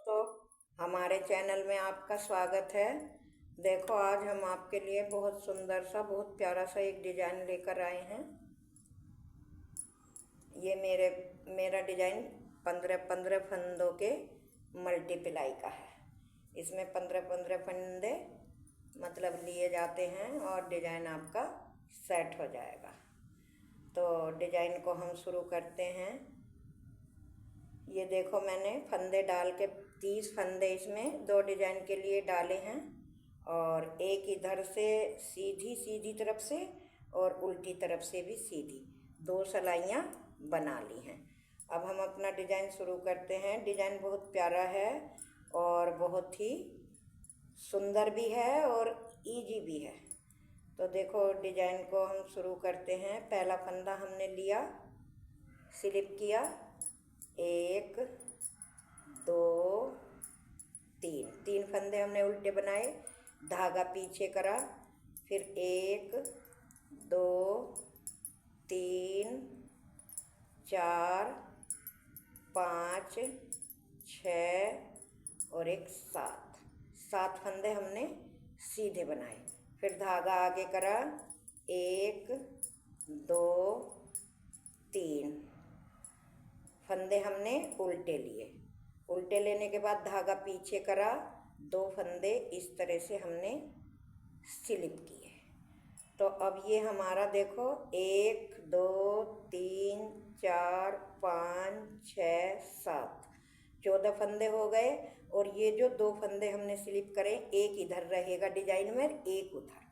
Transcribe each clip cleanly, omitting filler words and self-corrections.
दोस्तों, हमारे चैनल में आपका स्वागत है। देखो, आज हम आपके लिए बहुत सुंदर सा, बहुत प्यारा सा एक डिज़ाइन लेकर आए हैं। ये मेरा डिज़ाइन 15-15 फंदों के मल्टीप्लाई का है। इसमें 15-15 फंदे मतलब लिए जाते हैं और डिज़ाइन आपका सेट हो जाएगा। तो डिज़ाइन को हम शुरू करते हैं। ये देखो, मैंने फंदे डाल के 30 फंदे इसमें 2 डिज़ाइन के लिए डाले हैं और एक इधर से सीधी तरफ से और उल्टी तरफ से भी सीधी 2 सिलाइयाँ बना ली हैं। अब हम अपना डिज़ाइन शुरू करते हैं। डिज़ाइन बहुत प्यारा है और बहुत ही सुंदर भी है और इजी भी है। तो देखो, डिज़ाइन को हम शुरू करते हैं। पहला फंदा हमने लिया, स्लिप किया, 1 2 3 फंदे हमने उल्टे बनाए, धागा पीछे करा, फिर 1 2 3 4 5 6 और एक 7 फंदे हमने सीधे बनाए। फिर धागा आगे करा, 1 2 3 फंदे हमने उल्टे लिए। उल्टे लेने के बाद धागा पीछे करा, 2 फंदे इस तरह से हमने स्लिप किए। तो अब ये हमारा देखो 1 2 3 4 5 6 7 14 फंदे हो गए। और ये जो 2 फंदे हमने स्लिप करे, एक इधर रहेगा डिजाइन में, एक उधर।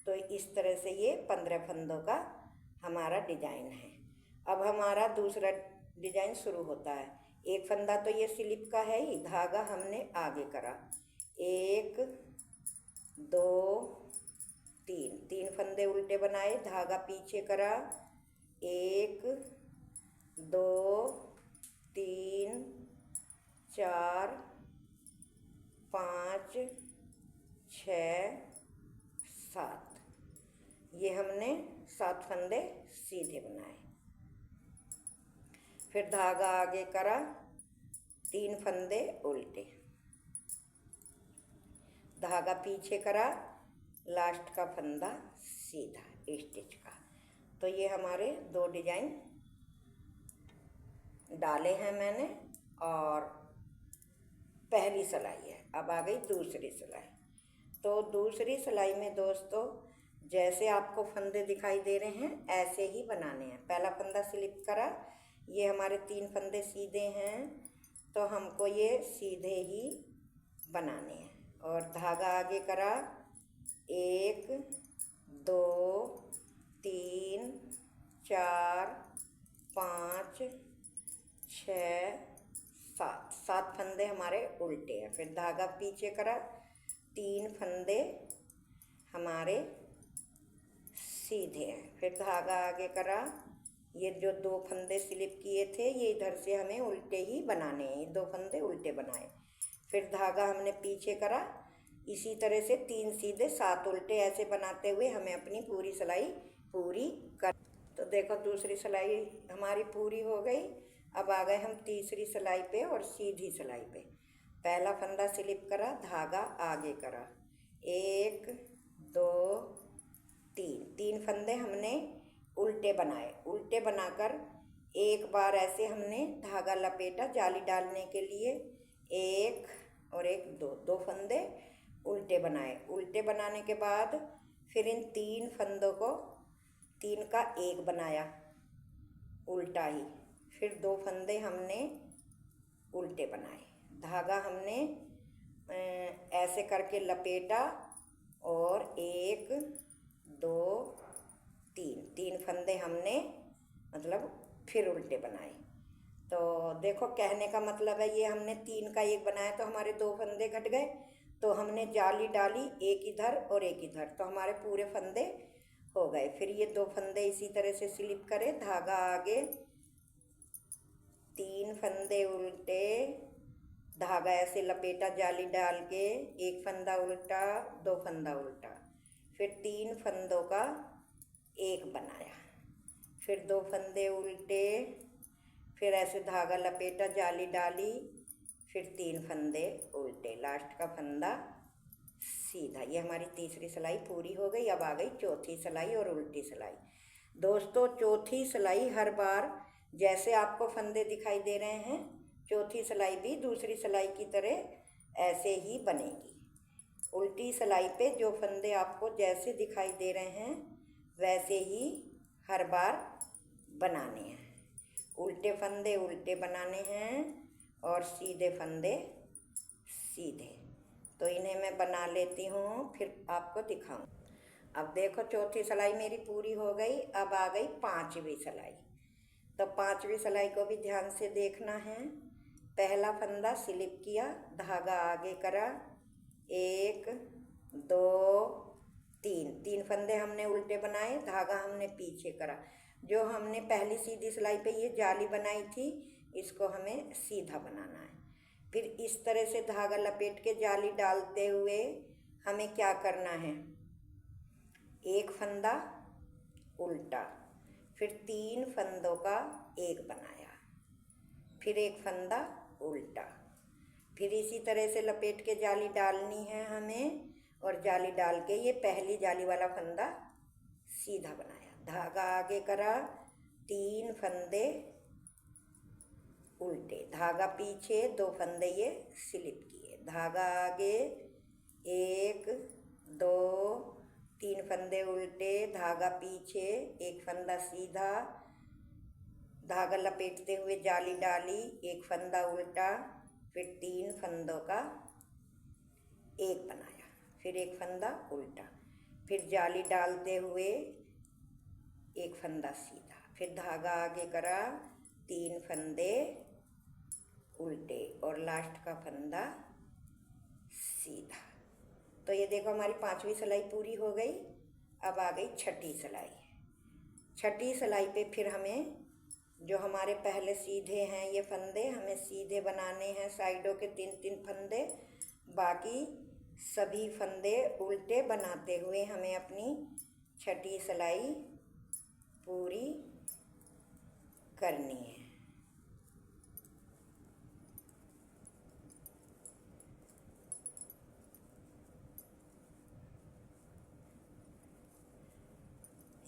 तो इस तरह से ये 15 फंदों का हमारा डिजाइन है। अब हमारा दूसरा डिजाइन शुरू होता है। एक फंदा तो ये स्लिप का है ही, धागा हमने आगे करा, 1 2 3 फंदे उल्टे बनाए, धागा पीछे करा, 1 2 3 4 5 6 7 ये हमने 7 फंदे सीधे बनाए। फिर धागा आगे करा, 3 फंदे उल्टे, धागा पीछे करा, लास्ट का फंदा सीधा स्टिच का। तो ये हमारे 2 डिजाइन डाले हैं मैंने और पहली सिलाई है। अब आ गई दूसरी सिलाई। तो दूसरी सिलाई में दोस्तों, जैसे आपको फंदे दिखाई दे रहे हैं ऐसे ही बनाने हैं। पहला फंदा स्लिप करा, ये हमारे 3 फंदे सीधे हैं, तो हमको ये सीधे ही बनाने हैं। और धागा आगे करा, 1 2 3 4 5 6 7 फंदे हमारे उल्टे हैं। फिर धागा पीछे करा, 3 फंदे हमारे सीधे हैं। फिर धागा आगे करा, ये जो 2 फंदे स्लिप किए थे ये इधर से हमें उल्टे ही बनाने हैं। ये 2 फंदे उल्टे बनाए। फिर धागा हमने पीछे करा, इसी तरह से 3 सीधे 7 उल्टे ऐसे बनाते हुए हमें अपनी पूरी सिलाई पूरी कर। तो देखो, दूसरी सिलाई हमारी पूरी हो गई। अब आ गए हम तीसरी सिलाई पे और सीधी सिलाई पे। पहला फंदा स्लिप करा, धागा आगे करा, 1 2 3 फंदे हमने उल्टे बनाए। उल्टे बनाकर एक बार ऐसे हमने धागा लपेटा जाली डालने के लिए, 1 और 1 2 फंदे उल्टे बनाए। उल्टे बनाने के बाद फिर इन 3 फंदों को 3 का 1 बनाया उल्टा ही। फिर 2 फंदे हमने उल्टे बनाए, धागा हमने ऐसे करके लपेटा और 1 2 3 फंदे हमने मतलब फिर उल्टे बनाए। तो देखो, कहने का मतलब है ये हमने 3 का 1 बनाया तो हमारे 2 फंदे घट गए। तो हमने जाली डाली, एक इधर और एक इधर, तो हमारे पूरे फंदे हो गए। फिर ये 2 फंदे इसी तरह से स्लिप करें, धागा आगे, 3 फंदे उल्टे, धागा ऐसे लपेटा जाली डाल के, 1 फंदा उल्टा, 2 फंदा उल्टा, फिर 3 फंदों का 1 बनाया, फिर 2 फंदे उल्टे, फिर ऐसे धागा लपेटा जाली डाली, फिर 3 फंदे उल्टे, लास्ट का फंदा सीधा। ये हमारी तीसरी सिलाई पूरी हो गई। अब आ गई चौथी सिलाई और उल्टी सिलाई। दोस्तों चौथी सिलाई हर बार जैसे आपको फंदे दिखाई दे रहे हैं, चौथी सिलाई भी दूसरी सिलाई की तरह ऐसे ही बनेगी। उल्टी सिलाई पे जो फंदे आपको जैसे दिखाई दे रहे हैं वैसे ही हर बार बनाने हैं। उल्टे फंदे उल्टे बनाने हैं और सीधे फंदे सीधे। तो इन्हें मैं बना लेती हूँ, फिर आपको दिखाऊँ। अब देखो चौथी सिलाई मेरी पूरी हो गई। अब आ गई पांचवी सिलाई। तो पांचवी सिलाई को भी ध्यान से देखना है। पहला फंदा स्लिप किया, धागा आगे करा, 1 2 3 फंदे हमने उल्टे बनाए, धागा हमने पीछे करा। जो हमने पहली सीधी सिलाई पे ये जाली बनाई थी, इसको हमें सीधा बनाना है। फिर इस तरह से धागा लपेट के जाली डालते हुए हमें क्या करना है, एक फंदा उल्टा, फिर 3 फंदों का एक बनाया, फिर एक फंदा उल्टा, फिर इसी तरह से लपेट के जाली डालनी है हमें, और जाली डाल के ये पहली जाली वाला फंदा सीधा बनाया, धागा आगे करा, 3 फंदे उल्टे, धागा पीछे, 2 फंदे ये स्लिप किए, धागा आगे, 1 2 3 फंदे उल्टे, धागा पीछे, एक फंदा सीधा, धागा लपेटते हुए जाली डाली, एक फंदा उल्टा, फिर 3 फंदों का एक बनाया, फिर एक फंदा उल्टा, फिर जाली डालते हुए एक फंदा सीधा, फिर धागा आगे करा, 3 फंदे उल्टे और लास्ट का फंदा सीधा। तो ये देखो हमारी पांचवी सिलाई पूरी हो गई। अब आ गई छठी सिलाई। छठी सिलाई पे फिर हमें जो हमारे पहले सीधे हैं ये फंदे हमें सीधे बनाने हैं, साइडों के 3 फंदे, बाकी सभी फंदे उल्टे बनाते हुए हमें अपनी छठी सिलाई पूरी करनी है।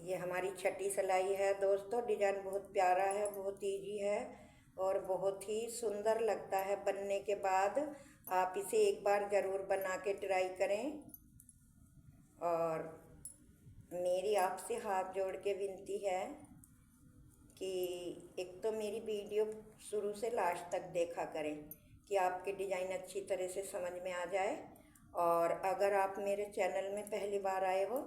ये हमारी छठी सिलाई है दोस्तों। डिजाइन बहुत प्यारा है, बहुत इजी है और बहुत ही सुंदर लगता है बनने के बाद। आप इसे एक बार ज़रूर बना के ट्राई करें। और मेरी आपसे हाथ जोड़ के विनती है कि एक तो मेरी वीडियो शुरू से लास्ट तक देखा करें कि आपके डिज़ाइन अच्छी तरह से समझ में आ जाए। और अगर आप मेरे चैनल में पहली बार आए हो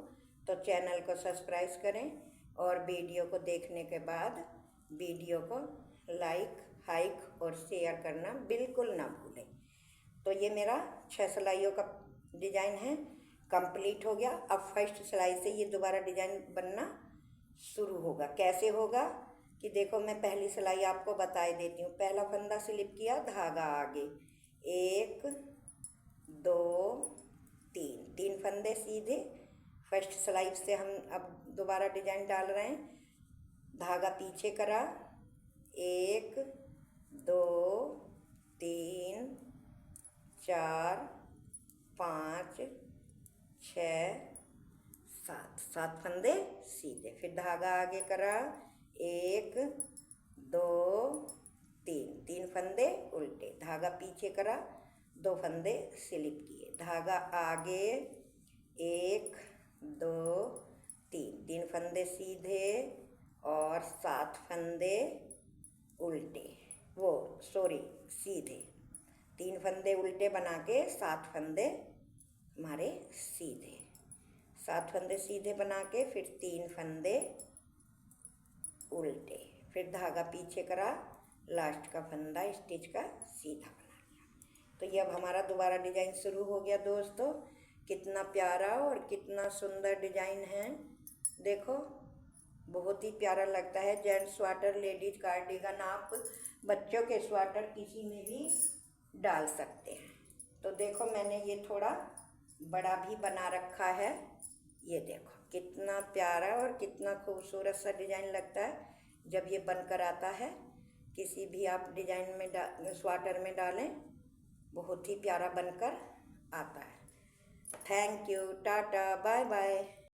तो चैनल को सब्सक्राइब करें और वीडियो को देखने के बाद वीडियो को लाइक, हाइक और शेयर करना बिल्कुल ना भूलें। तो ये मेरा 6 सिलाइयों का डिज़ाइन है, कंप्लीट हो गया। अब फर्स्ट सिलाई से ये दोबारा डिज़ाइन बनना शुरू होगा। कैसे होगा कि देखो मैं पहली सिलाई आपको बता देती हूँ। पहला फंदा स्लिप किया, धागा आगे, 1 2 3 फंदे सीधे। फर्स्ट सिलाई से हम अब दोबारा डिजाइन डाल रहे हैं। धागा पीछे करा, 1 2 3 4 5 6 7 फंदे सीधे। फिर धागा आगे करा, 1 2 3 फंदे उल्टे, धागा पीछे करा, 2 फंदे स्लिप किए, धागा आगे, 1 2 3 फंदे सीधे और 7 फंदे उल्टे, सीधे। 3 फंदे उल्टे बना के 7 फंदे हमारे सीधे, 7 फंदे सीधे बना के फिर 3 फंदे उल्टे, फिर धागा पीछे करा, लास्ट का फंदा स्टिच का सीधा बना लिया। तो ये अब हमारा दोबारा डिजाइन शुरू हो गया दोस्तों। कितना प्यारा और कितना सुंदर डिजाइन है, देखो बहुत ही प्यारा लगता है। जेंट्स स्वेटर, लेडीज कार्डिगन, आप बच्चों के स्वेटर किसी में भी डाल सकते हैं। तो देखो मैंने ये थोड़ा बड़ा भी बना रखा है। ये देखो कितना प्यारा और कितना खूबसूरत सा डिजाइन लगता है जब ये बनकर आता है। किसी भी आप डिजाइन में स्वेटर में डालें बहुत ही प्यारा बनकर आता है। Thank you, tata, bye bye.